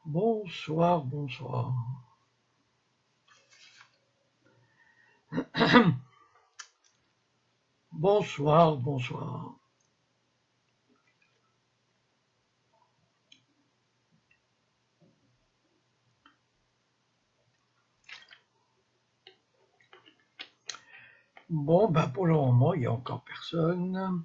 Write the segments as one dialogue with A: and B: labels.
A: Bonsoir, bonsoir. Bonsoir, bonsoir. Bon, ben pour le moment, il n'y a encore personne.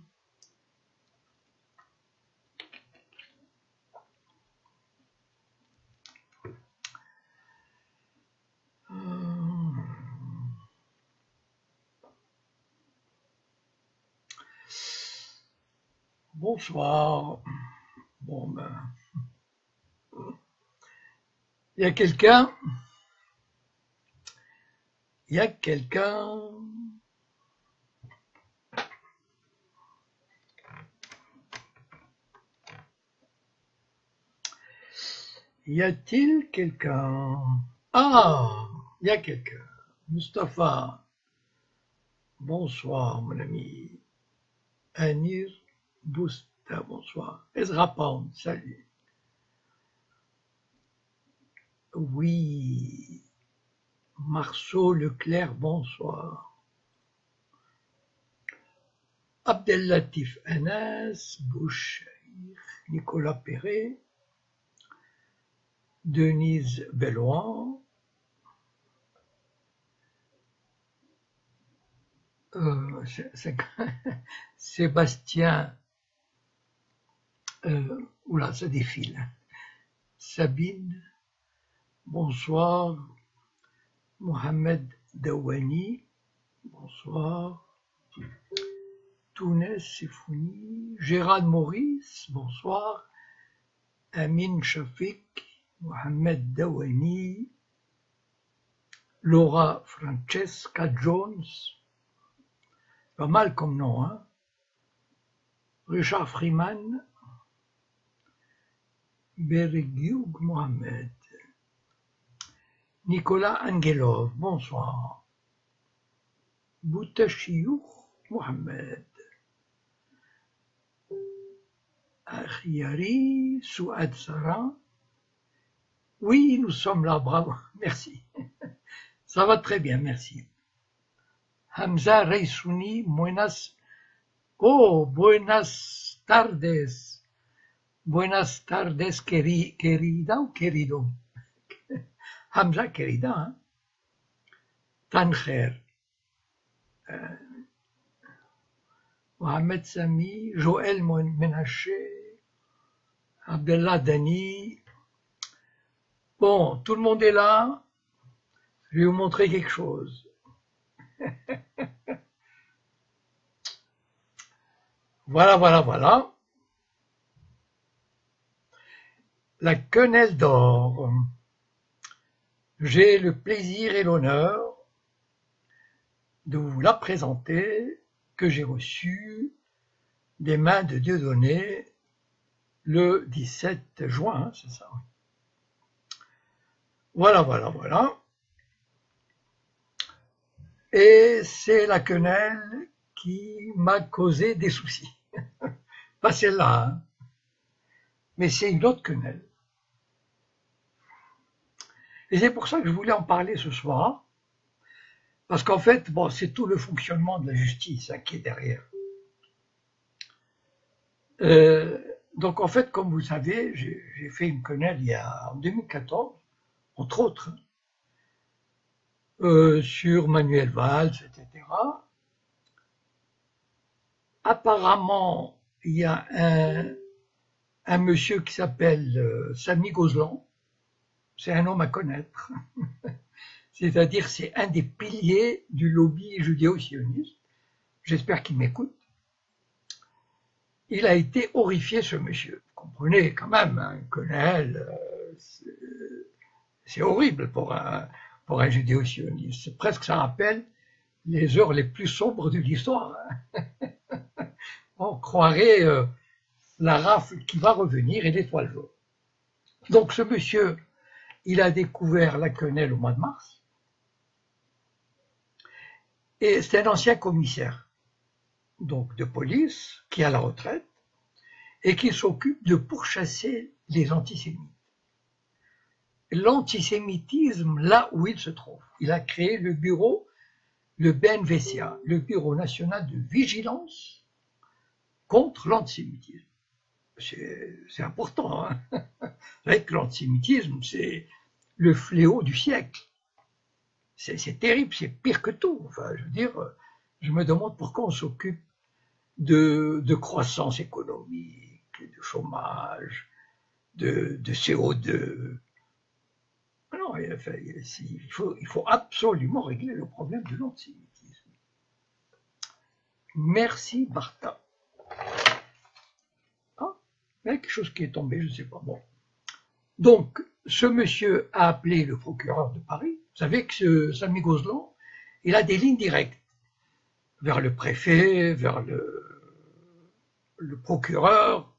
A: Bonsoir. Bon, ben. Il y a quelqu'un? Il y a quelqu'un? Y a-t-il quelqu'un? Ah, il y a quelqu'un. Mustapha. Bonsoir, mon ami. Anir Bousta, bonsoir. Ezra Pound, salut. Oui. Marceau Leclerc, bonsoir. Abdellatif Anas, Bouchaïr, Nicolas Perret, Denise Belloin, Sébastien, oula, ça défile. Sabine, bonsoir. Mohamed Dawani, bonsoir. Tounes Sifouni, Gérard Maurice, bonsoir. Amin Shafik, Mohamed Dawani, Laura Francesca Jones, pas mal comme nom, hein. Richard Freeman, Beregoug Mohamed, Nicolas Angelov, bonsoir. Boutachiouk Mohamed, Akhiari, Souad Sarah. Oui, nous sommes là, bravo, merci. Ça va très bien, merci. Hamza Reisouni, buenas tardes. Buenas tardes, querida ou querido? Hamza, querida, hein? Tankher. Mohamed Sami, Joël Menaché, Abdellah Dani. Bon, tout le monde est là. Je vais vous montrer quelque chose. Voilà. La quenelle d'or. J'ai le plaisir et l'honneur de vous la présenter, que j'ai reçue des mains de Dieudonné le 17 juin, c'est ça. Voilà. Et c'est la quenelle qui m'a causé des soucis. Pas celle-là, hein. Mais c'est une autre quenelle. Et c'est pour ça que je voulais en parler ce soir, parce qu'en fait, bon, c'est tout le fonctionnement de la justice, hein, qui est derrière. Donc en fait, comme vous savez, j'ai fait une quenelle en 2014, entre autres, sur Manuel Valls, etc. Apparemment, il y a un monsieur qui s'appelle Samy Gozlan, c'est un homme à connaître, c'est-à-dire c'est un des piliers du lobby judéo-sioniste, j'espère qu'il m'écoute. Il a été horrifié, ce monsieur. Vous comprenez quand même, un quenelle, c'est horrible pour un judéo-sioniste. Presque ça rappelle les heures les plus sombres de l'histoire. On croirait la rafle qui va revenir et l'étoile jaune. Donc ce monsieur, il a découvert la quenelle au mois de mars. Et c'est un ancien commissaire donc de police qui est à la retraite et qui s'occupe de pourchasser les antisémites. L'antisémitisme là où il se trouve. Il a créé le bureau, le BNVCA, le Bureau national de vigilance contre l'antisémitisme. C'est important, hein. Vous savez que l'antisémitisme, c'est le fléau du siècle. C'est terrible, c'est pire que tout. Enfin, je veux dire, je me demande pourquoi on s'occupe de croissance économique, de chômage, de CO2. Non, il faut absolument régler le problème de l'antisémitisme. Merci, Bartha. Ah, il y a quelque chose qui est tombé, je ne sais pas. Bon. Donc, ce monsieur a appelé le procureur de Paris. Vous savez que Samy Gozlan, il a des lignes directes vers le préfet, vers le procureur.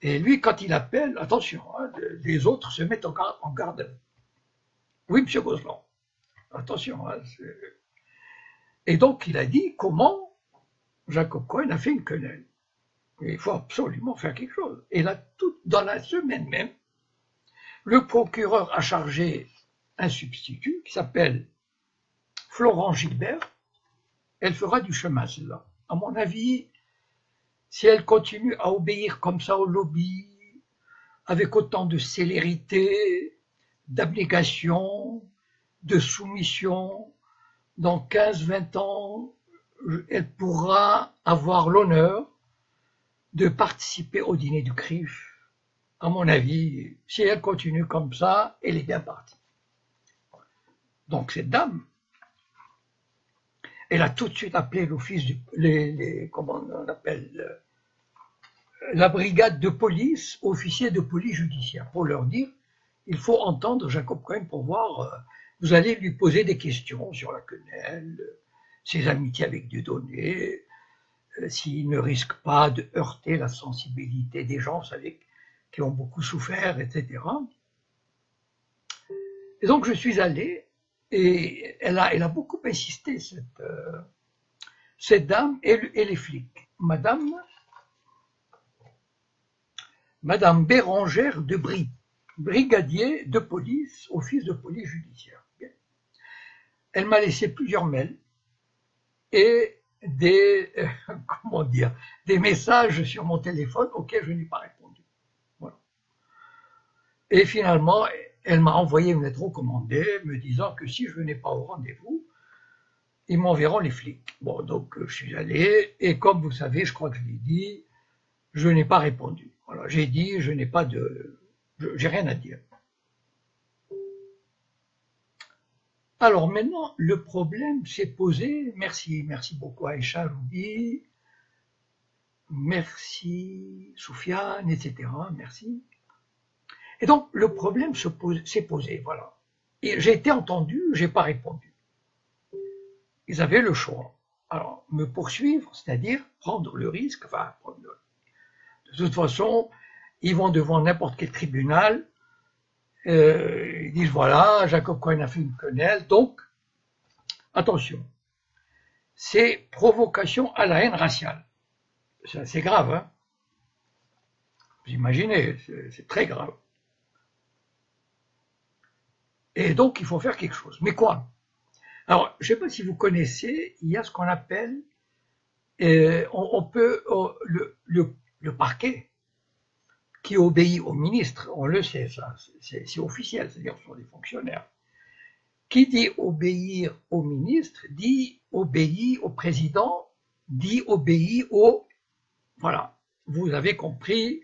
A: Et lui, quand il appelle, attention, hein, les autres se mettent en garde. Oui, monsieur Gozlan, attention. Hein, et donc, il a dit comment Jacob Cohen a fait une quenelle. Il faut absolument faire quelque chose. Et là, dans la semaine même, le procureur a chargé un substitut qui s'appelle Florent Gilbert. Elle fera du chemin, celle-là. À mon avis, si elle continue à obéir comme ça au lobby, avec autant de célérité, d'abnégation, de soumission, dans 15-20 ans, elle pourra avoir l'honneur de participer au dîner du CRIF. À mon avis, si elle continue comme ça, elle est bien partie. Donc cette dame, elle a tout de suite appelé l'office comment on appelle, la brigade de police, officiers de police judiciaire, pour leur dire, il faut entendre Jacob Cohen pour voir, vous allez lui poser des questions sur la quenelle, ses amitiés avec Dieudonné, s'il ne risque pas de heurter la sensibilité des gens, vous savez, qui ont beaucoup souffert, etc. Et donc je suis allé, et elle a beaucoup insisté, cette dame et les flics. Madame Bérangère de Brie, brigadier de police, office de police judiciaire. Bien. Elle m'a laissé plusieurs mails et des messages sur mon téléphone auxquels je n'ai pas répondu. Voilà. Et finalement, elle m'a envoyé une lettre recommandée me disant que si je venais pas au rendez-vous, ils m'enverront les flics. Bon, donc je suis allé, et comme vous savez, je crois que je l'ai dit, je n'ai pas répondu. Voilà, j'ai dit, j'ai rien à dire. Alors maintenant, le problème s'est posé. Merci beaucoup Aïcha Roubi, merci Soufiane, etc. Merci. Et donc le problème s'est posé, voilà. Et j'ai été entendu, j'ai pas répondu. Ils avaient le choix. Alors, me poursuivre, c'est-à-dire prendre le risque, de toute façon, ils vont devant n'importe quel tribunal, ils disent voilà, Jacob Cohen a fait une quenelle, donc, attention, c'est provocation à la haine raciale. C'est assez grave, hein. Vous imaginez, c'est très grave. Et donc, il faut faire quelque chose. Mais quoi? Alors, je ne sais pas si vous connaissez, il y a ce qu'on appelle, le parquet qui obéit au ministre, on le sait, ça, c'est officiel, c'est-à-dire ce sont des fonctionnaires. Qui dit obéir au ministre, dit obéir au président, dit obéir au... Voilà, vous avez compris,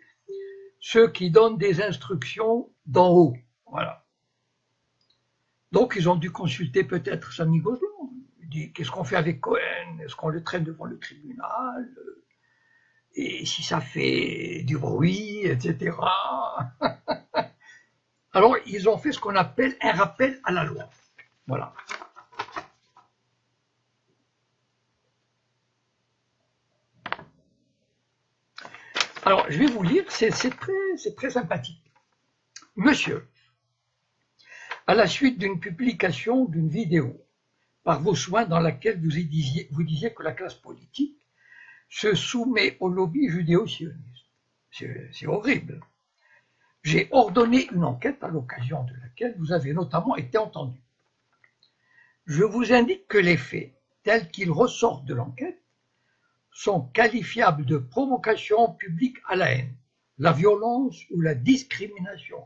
A: ceux qui donnent des instructions d'en haut, voilà. Donc, ils ont dû consulter peut-être Samy Gozlan. Il dit, qu'est-ce qu'on fait avec Cohen? Est-ce qu'on le traîne devant le tribunal? Et si ça fait du bruit, etc. Alors, ils ont fait ce qu'on appelle un rappel à la loi. Voilà. Alors, je vais vous lire, c'est très sympathique. Monsieur, à la suite d'une publication d'une vidéo par vos soins dans laquelle vous disiez que la classe politique se soumet au lobby judéo-sioniste. C'est horrible. J'ai ordonné une enquête à l'occasion de laquelle vous avez notamment été entendu. Je vous indique que les faits, tels qu'ils ressortent de l'enquête, sont qualifiables de provocation publique à la haine, la violence ou la discrimination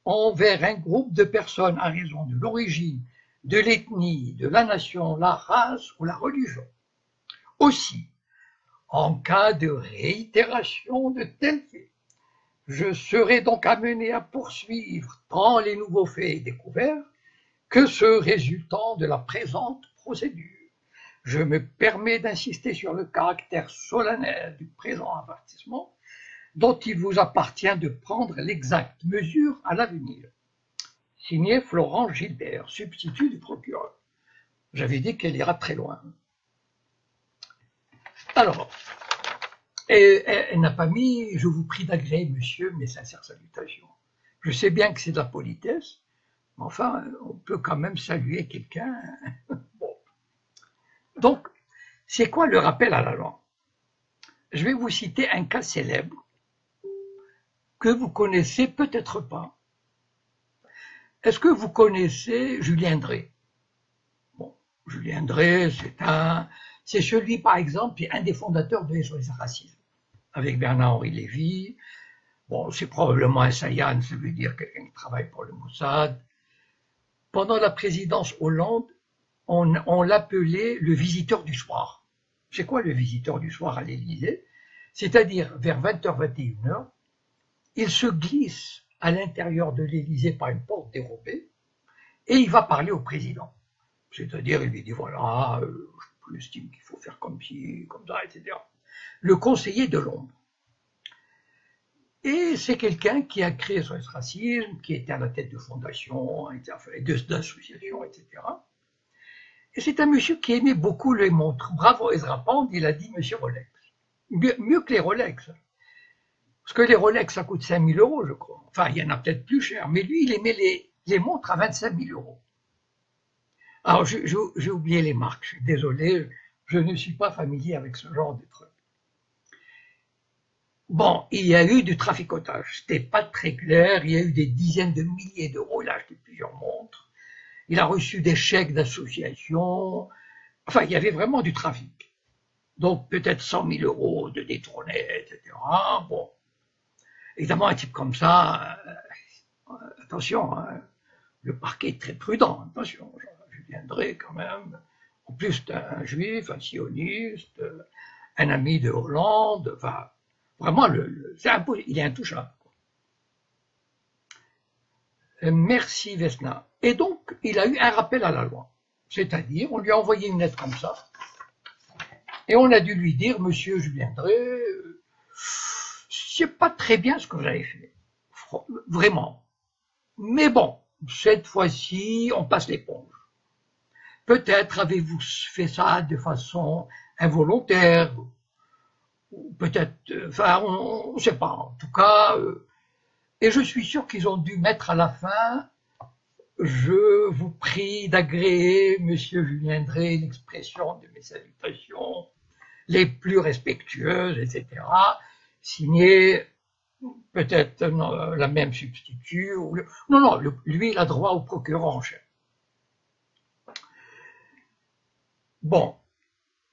A: envers un groupe de personnes à raison de l'origine, de l'ethnie, de la nation, la race ou la religion. Aussi, en cas de réitération de tels faits, je serai donc amené à poursuivre tant les nouveaux faits découverts que ceux résultant de la présente procédure. Je me permets d'insister sur le caractère solennel du présent avertissement dont il vous appartient de prendre l'exacte mesure à l'avenir. Signé Florent Gilbert, substitut du procureur. J'avais dit qu'elle ira très loin. Alors, elle n'a pas mis « Je vous prie d'agréer, monsieur, mes sincères salutations ». Je sais bien que c'est de la politesse, mais enfin, on peut quand même saluer quelqu'un. Bon. Donc, c'est quoi le rappel à la loi? Je vais vous citer un cas célèbre que vous connaissez peut-être pas. Est-ce que vous connaissez Julien Dray? Bon, Julien Dray, c'est celui, par exemple, qui est un des fondateurs de SOS Racisme, avec Bernard-Henri Lévy. Bon, c'est probablement un Sayan, ça veut dire quelqu'un qui travaille pour le Mossad. Pendant la présidence Hollande, on l'appelait le visiteur du soir. C'est quoi le visiteur du soir à l'Élysée? C'est-à-dire, vers 20h, 21h, il se glisse à l'intérieur de l'Élysée par une porte dérobée et il va parler au président. C'est-à-dire, il lui dit, voilà, j'estime qu'il faut faire comme ci, comme ça, etc. Le conseiller de l'ombre. Et c'est quelqu'un qui a créé SOS Racisme, qui était à la tête de fondations, d'associations, etc. Et c'est un monsieur qui aimait beaucoup les montres. Bravo Ezra Pound, il a dit monsieur Rolex. Mieux que les Rolex. Parce que les Rolex, ça coûte 5 000 €, je crois. Enfin, il y en a peut-être plus cher. Mais lui, il aimait les montres à 25 000 €. Alors, j'ai oublié les marques. Je suis désolé, je ne suis pas familier avec ce genre de trucs. Bon, il y a eu du traficotage. C'était pas très clair. Il y a eu des dizaines de milliers d'euros. Il a acheté plusieurs montres. Il a reçu des chèques d'association. Enfin, il y avait vraiment du trafic. Donc, peut-être 100 000 € de détournés, etc. Bon. Évidemment, un type comme ça, attention, hein, le parquet est très prudent. Attention, je viendrai quand même. En plus, c'est un juif, un sioniste, un ami de Hollande. Enfin, vraiment, il est intouchable. Merci Vesna. Et donc, il a eu un rappel à la loi. C'est-à-dire, on lui a envoyé une lettre comme ça, et on a dû lui dire, monsieur Julien Dray, c'est pas très bien ce que vous avez fait. Vraiment. Mais bon, cette fois-ci, on passe l'éponge. Peut-être avez-vous fait ça de façon involontaire, ou peut-être, enfin, on ne sait pas. En tout cas, et je suis sûr qu'ils ont dû mettre à la fin, je vous prie d'agréer, monsieur Julien Dray, l'expression de mes salutations les plus respectueuses, etc. Signé peut-être la même substitut. Non, lui, il a droit au procureur en chef. Bon,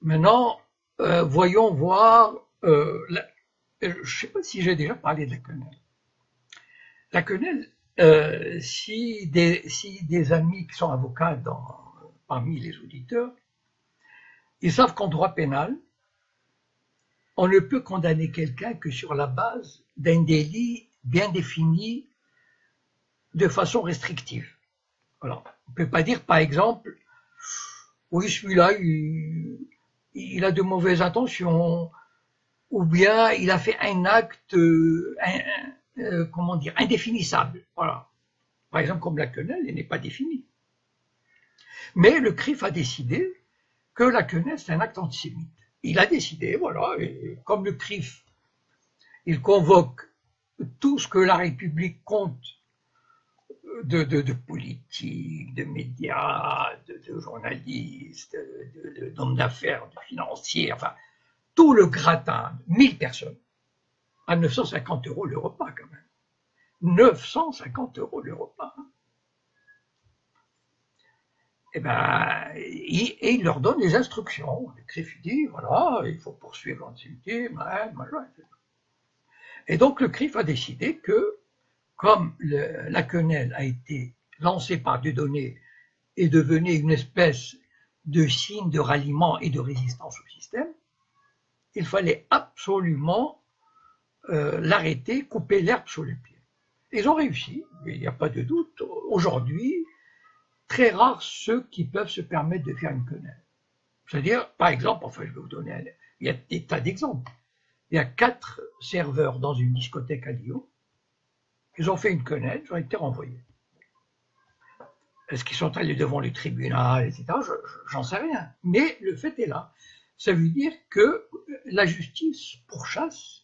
A: maintenant, voyons voir, je ne sais pas si j'ai déjà parlé de la quenelle. La quenelle, si des amis qui sont avocats parmi les auditeurs, ils savent qu'en droit pénal, on ne peut condamner quelqu'un que sur la base d'un délit bien défini de façon restrictive. Alors, on ne peut pas dire, par exemple, oui, celui-là, il a de mauvaises intentions, ou bien il a fait un acte, comment dire, indéfinissable. Voilà. Par exemple, comme la quenelle, elle n'est pas définie. Mais le CRIF a décidé que la quenelle, c'est un acte antisémite. Il a décidé, voilà, et comme le CRIF, il convoque tout ce que la République compte de politique, de médias, de journalistes, d'hommes d'affaires, de financiers, enfin, tout le gratin, 1000 personnes. À 950 € le repas, quand même. 950 € le repas. Hein. Et ben, il leur donne les instructions. Le CRIF dit, voilà, il faut poursuivre l'ancienneté, etc. Et donc le CRIF a décidé que, comme la quenelle a été lancée par Dieudonné et devenait une espèce de signe de ralliement et de résistance au système, il fallait absolument l'arrêter, couper l'herbe sous les pieds. Ils ont réussi, il n'y a pas de doute. Aujourd'hui, très rares ceux qui peuvent se permettre de faire une quenelle. C'est-à-dire, par exemple, enfin je vais vous donner, il y a des tas d'exemples. Il y a 4 serveurs dans une discothèque à Lyon, ils ont fait une quenelle, ils ont été renvoyés. Est-ce qu'ils sont allés devant le tribunal, etc. J'en sais rien. Mais le fait est là. Ça veut dire que la justice pourchasse,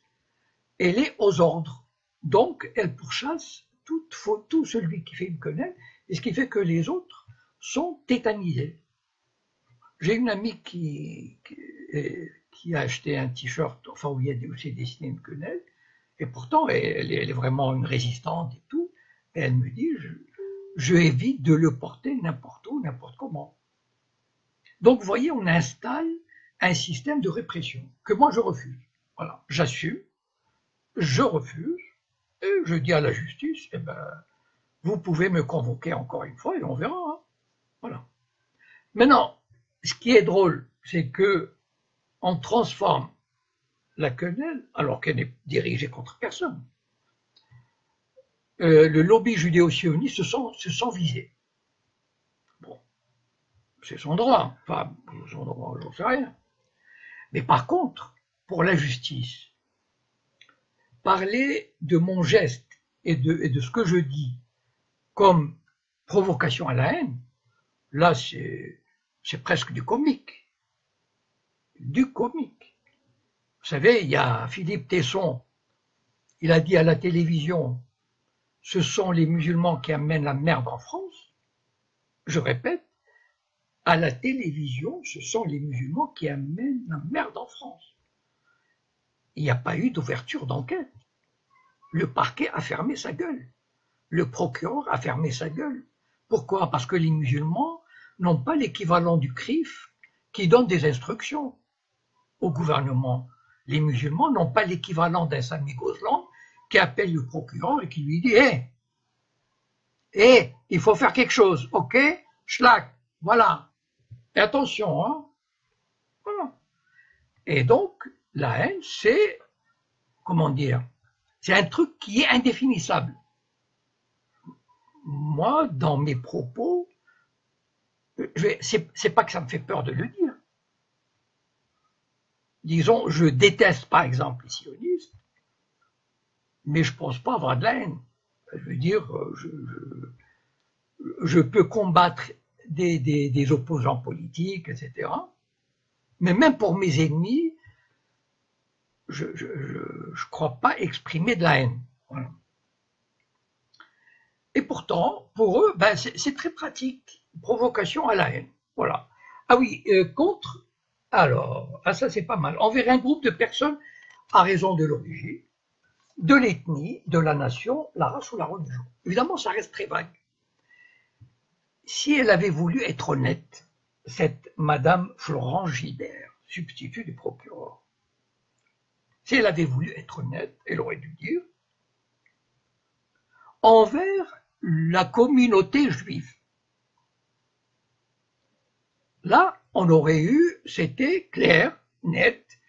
A: elle est aux ordres. Donc, elle pourchasse tout celui qui fait une quenelle, et ce qui fait que les autres sont tétanisés. J'ai une amie qui a acheté un t-shirt, enfin où il y a aussi dessiné une quenelle, et pourtant elle est vraiment une résistante et tout, et elle me dit, je évite de le porter n'importe où, n'importe comment. Donc vous voyez, on installe un système de répression que moi je refuse. Voilà, j'assume, je refuse, et je dis à la justice, eh ben, vous pouvez me convoquer encore une fois et on verra. Hein. Voilà. Maintenant, ce qui est drôle, c'est que on transforme la quenelle, alors qu'elle n'est dirigée contre personne. Le lobby judéo-sioniste se sent visé. Bon, c'est son droit, enfin, son droit, j'en sais rien. Mais par contre, pour la justice, parler de mon geste et de ce que je dis comme provocation à la haine, là, c'est presque du comique. Du comique. Vous savez, il y a Philippe Tesson, il a dit à la télévision, ce sont les musulmans qui amènent la merde en France. Je répète, à la télévision, ce sont les musulmans qui amènent la merde en France. Il n'y a pas eu d'ouverture d'enquête. Le parquet a fermé sa gueule. Le procureur a fermé sa gueule. Pourquoi? Parce que les musulmans n'ont pas l'équivalent du CRIF qui donne des instructions au gouvernement. Les musulmans n'ont pas l'équivalent d'un Sami Gozlan qui appelle le procureur et qui lui dit hey, il faut faire quelque chose, ok? Schlack, voilà. Et attention, hein? Voilà. Et donc, la haine, c'est, comment dire, c'est un truc qui est indéfinissable. Moi, dans mes propos, c'est pas que ça me fait peur de le dire. Disons, je déteste par exemple les sionistes, mais je pense pas avoir de la haine. Je veux dire, je peux combattre des opposants politiques, etc. Mais même pour mes ennemis, je crois pas exprimer de la haine. Voilà. Et pourtant, pour eux, ben, c'est très pratique. Provocation à la haine. Voilà. Ah oui, contre, alors, ça c'est pas mal. Envers un groupe de personnes à raison de l'origine, de l'ethnie, de la nation, la race ou la religion. Évidemment, ça reste très vague. Si elle avait voulu être honnête, cette Madame Florence Gilbert, substitut du procureur, si elle avait voulu être honnête, elle aurait dû dire envers la communauté juive. Là, on aurait eu, c'était clair, net,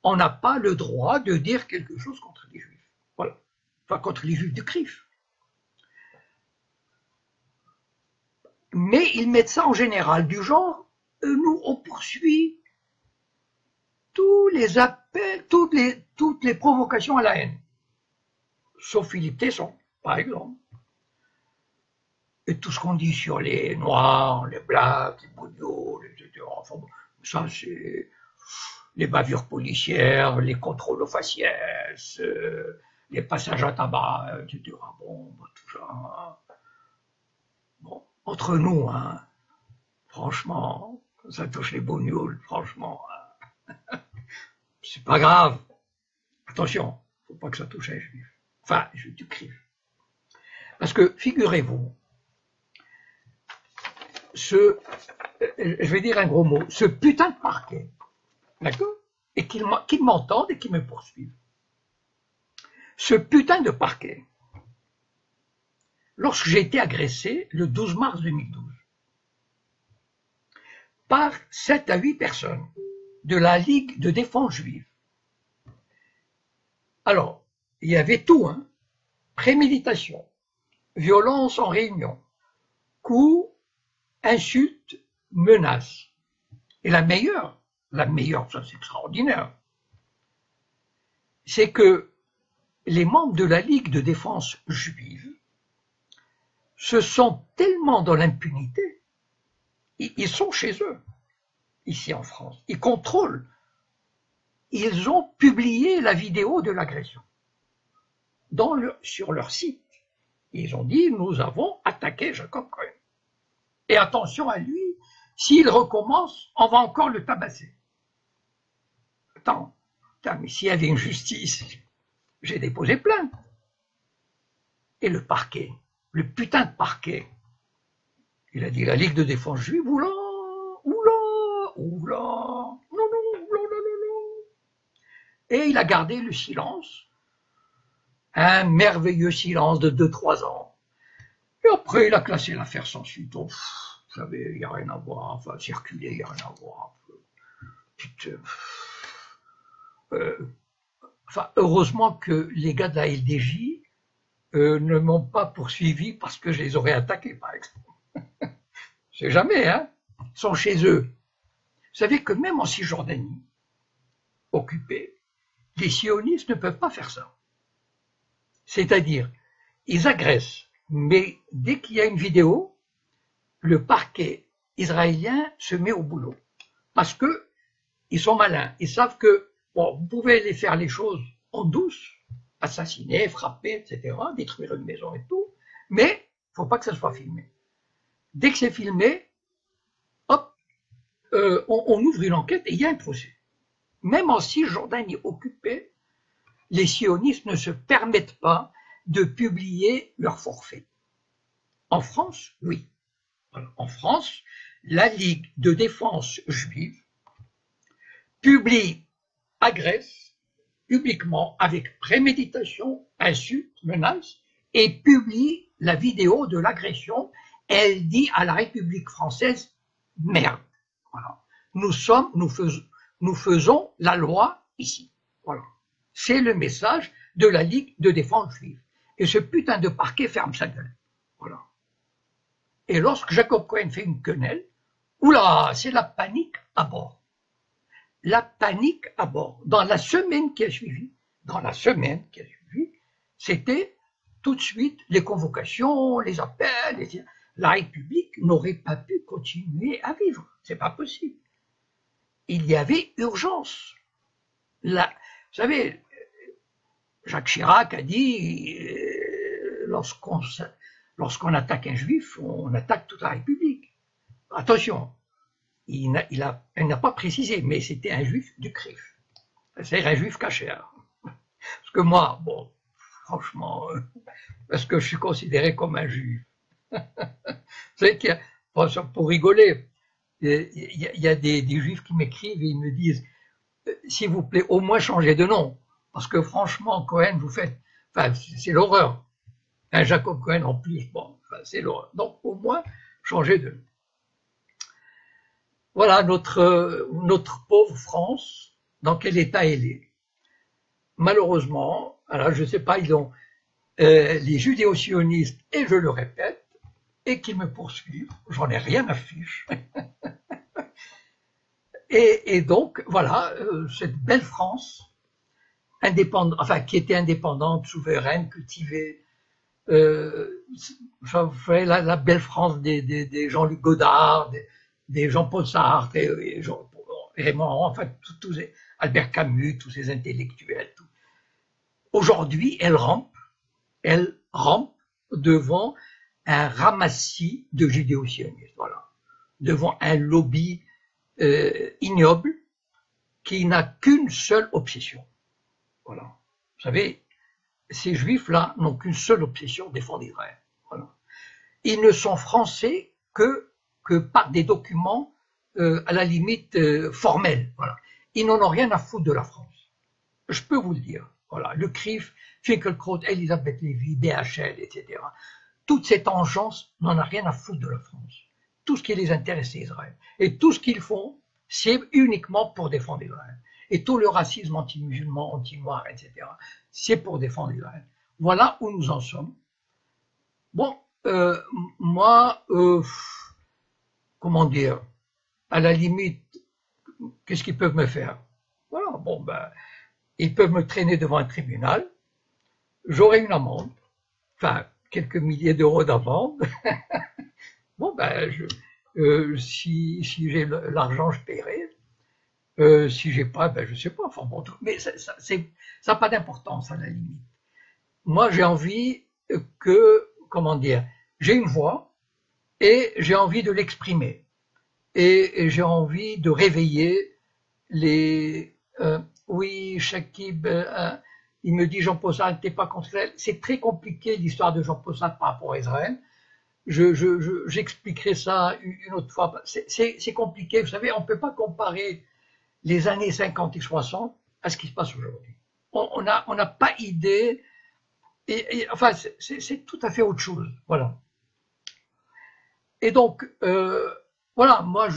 A: on n'a pas le droit de dire quelque chose contre les juifs. Voilà. Enfin, contre les juifs du CRIF. Mais ils mettent ça en général, du genre, nous, on poursuit tous les appels, toutes les provocations à la haine. Sauf Philippe Tesson, par exemple. Et tout ce qu'on dit sur les Noirs, les Blacks, les Bougnouls, etc. Enfin, ça, c'est les bavures policières, les contrôles aux faciès, les passages à tabac, etc. Bon, tout ça. Hein. Bon, entre nous, hein, franchement, ça touche les Bougnouls, franchement, hein, c'est pas grave. Attention, faut pas que ça touche un juif. Enfin, du CRIF. Parce que, figurez-vous, je vais dire un gros mot, ce putain de parquet, d'accord, et qu'ils m'entendent et qu'ils me poursuivent. Ce putain de parquet, lorsque j'ai été agressé le 12 mars 2012, par 7 à 8 personnes de la Ligue de défense juive. Alors, il y avait tout, hein, préméditation, violence en réunion, coups, insultes, menaces. Et la meilleure, ça c'est extraordinaire, c'est que les membres de la Ligue de défense juive se sont tellement dans l'impunité, ils sont chez eux, ici en France, ils contrôlent, ils ont publié la vidéo de l'agression sur leur site. Ils ont dit, nous avons attaqué Jacob Cohen. Et attention à lui, s'il recommence, on va encore le tabasser. Attends, mais s'il y avait une justice, j'ai déposé plainte. Et le parquet, le putain de parquet, il a dit la Ligue de défense juive, oula, non, et il a gardé le silence, un merveilleux silence de 2-3 ans. Et après, il a classé l'affaire sans suite. Oh, vous savez, il n'y a rien à voir, enfin, circuler, il n'y a rien à voir. Enfin, heureusement que les gars de la LDJ ne m'ont pas poursuivi parce que je les aurais attaqués, par exemple. C'est jamais, hein. Ils sont chez eux. Vous savez que même en Cisjordanie, occupée, les sionistes ne peuvent pas faire ça. C'est-à-dire, ils agressent, mais dès qu'il y a une vidéo, le parquet israélien se met au boulot. Parce que ils sont malins. Ils savent que, bon, vous pouvez les faire les choses en douce, assassiner, frapper, etc., détruire une maison et tout, mais il ne faut pas que ça soit filmé. Dès que c'est filmé, hop, on ouvre une enquête et il y a un procès. Même en Cisjordanie occupée, les sionistes ne se permettent pas de publier leur forfait. En France, oui. En France, la Ligue de défense juive publie, agresse publiquement avec préméditation, insulte, menace, et publie la vidéo de l'agression. Elle dit à la République française, merde. Voilà. Nous faisons la loi ici. Voilà. C'est le message de la Ligue de défense juive. Et ce putain de parquet ferme sa gueule. Voilà. Et lorsque Jacob Cohen fait une quenelle, oula, c'est la panique à bord. La panique à bord. Dans la semaine qui a suivi, c'était tout de suite les convocations, les appels. La République n'aurait pas pu continuer à vivre. C'est pas possible. Il y avait urgence. Vous savez, Jacques Chirac a dit, lorsqu'on attaque un juif, on attaque toute la République. Attention, il n'a pas précisé, mais c'était un juif du CRIF. C'est-à-dire un juif caché. Parce que moi, bon, franchement, est-ce que je suis considéré comme un juif? C'est qu'il pour rigoler, il y a des juifs qui m'écrivent et ils me disent, s'il vous plaît, au moins changez de nom. Parce que franchement, Cohen, vous faites, enfin, c'est l'horreur. Un Jacob Cohen en plus, bon, enfin, c'est l'horreur. Donc, au moins, changez de nom. Voilà notre pauvre France, dans quel état elle est. Malheureusement, alors je ne sais pas, ils ont les judéo-sionistes, et je le répète, et qui me poursuivent, j'en ai rien à fiche. et donc, voilà, cette belle France, indépendante, enfin, qui était indépendante, souveraine, cultivée, la belle France des Jean-Luc Godard, des Jean-Paul Sartre, et Raymond, enfin, tous Albert Camus, tous ces intellectuels. Aujourd'hui, elle rampe devant un ramassis de judéo-sionistes, voilà, devant un lobby ignoble qui n'a qu'une seule obsession. Voilà. Vous savez, ces juifs-là n'ont qu'une seule obsession, défendre Israël. Voilà. Ils ne sont français que par des documents à la limite formels. Voilà. Ils n'en ont rien à foutre de la France. Je peux vous le dire. Voilà. Le CRIF, Finkielkraut, Elisabeth Lévy, BHL, etc. Toute cette engeance n'en a rien à foutre de la France. Tout ce qui les intéresse, c'est Israël. Et tout ce qu'ils font, c'est uniquement pour défendre Israël. Et tout le racisme anti-musulman, anti-noir, etc., c'est pour défendre Israël. Voilà où nous en sommes. Bon, moi, comment dire, à la limite, qu'est-ce qu'ils peuvent me faire? Voilà, bon, ben, ils peuvent me traîner devant un tribunal, j'aurai une amende, enfin, quelques milliers d'euros d'amende. Bon, ben, si j'ai l'argent, je paierai. Si j'ai pas, ben, je sais pas. Enfin, bon, mais ça n'a pas d'importance à la limite. Moi, j'ai envie que, comment dire, j'ai une voix et j'ai envie de l'exprimer. Et j'ai envie de réveiller les... oui, Shakib, il me dit Jean-Paul Sartre, t'es pas contre Israël. C'est très compliqué l'histoire de Jean-Paul Sartre par rapport à Israël. J'expliquerai ça une autre fois. C'est compliqué, vous savez, on ne peut pas comparer les années 50 et 60 à ce qui se passe aujourd'hui. On n'a pas idée, enfin, c'est tout à fait autre chose, voilà. Et donc, voilà, moi,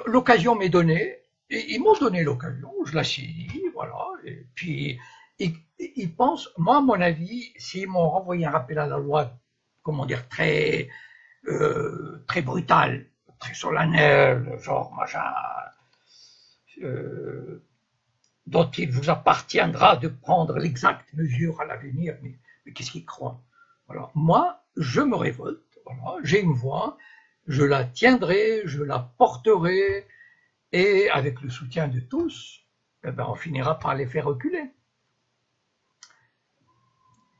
A: l'occasion m'est donnée, et ils m'ont donné l'occasion, je la saisis, voilà, et puis, ils pensent, moi, à mon avis, s'ils m'ont renvoyé un rappel à la loi, comment dire, très brutal, très solennel, genre, machin, dont il vous appartiendra de prendre l'exacte mesure à l'avenir, mais qu'est-ce qu'ils croient? Voilà. Moi, je me révolte, voilà, j'ai une voix, je la tiendrai, je la porterai, et avec le soutien de tous, eh ben, on finira par les faire reculer.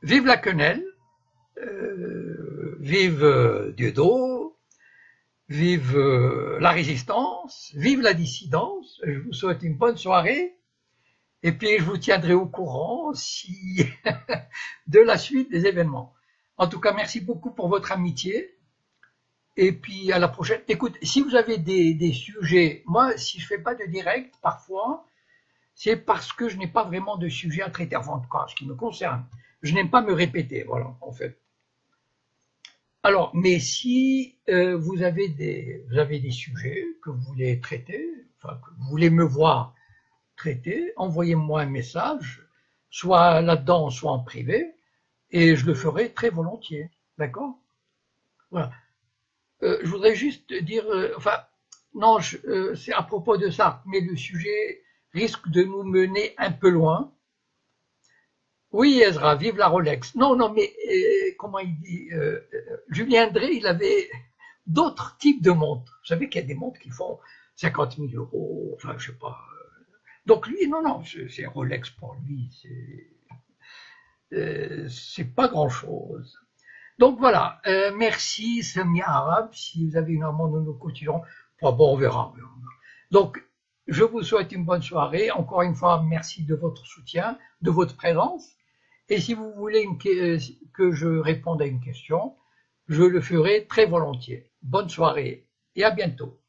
A: Vive la quenelle, vive Dieudo, vive la résistance, vive la dissidence. Je vous souhaite une bonne soirée et puis je vous tiendrai au courant de la suite des événements. En tout cas, merci beaucoup pour votre amitié et puis à la prochaine. Écoute, si vous avez des sujets, moi, si je ne fais pas de direct, parfois, c'est parce que je n'ai pas vraiment de sujet à traiter, enfin, en tout cas, ce qui me concerne. Je n'aime pas me répéter, voilà, en fait. Alors, mais si vous avez des sujets que vous voulez traiter, enfin, que vous voulez me voir traiter, envoyez-moi un message, soit là-dedans, soit en privé, et je le ferai très volontiers, d'accord? Voilà. Je voudrais juste dire, enfin, non, c'est à propos de ça, mais le sujet risque de nous mener un peu loin. Oui, Ezra, vive la Rolex. Non, non, mais comment il dit Julien Drey, il avait d'autres types de montres. Vous savez qu'il y a des montres qui font 50 000 euros, enfin, je sais pas. Donc lui, non, non, c'est Rolex pour lui, c'est pas grand-chose. Donc voilà, merci Samia Arabe. Si vous avez une amende, nous continuerons. Enfin, bon, on verra. Donc, je vous souhaite une bonne soirée. Encore une fois, merci de votre soutien, de votre présence. Et si vous voulez que je réponde à une question, je le ferai très volontiers. Bonne soirée et à bientôt.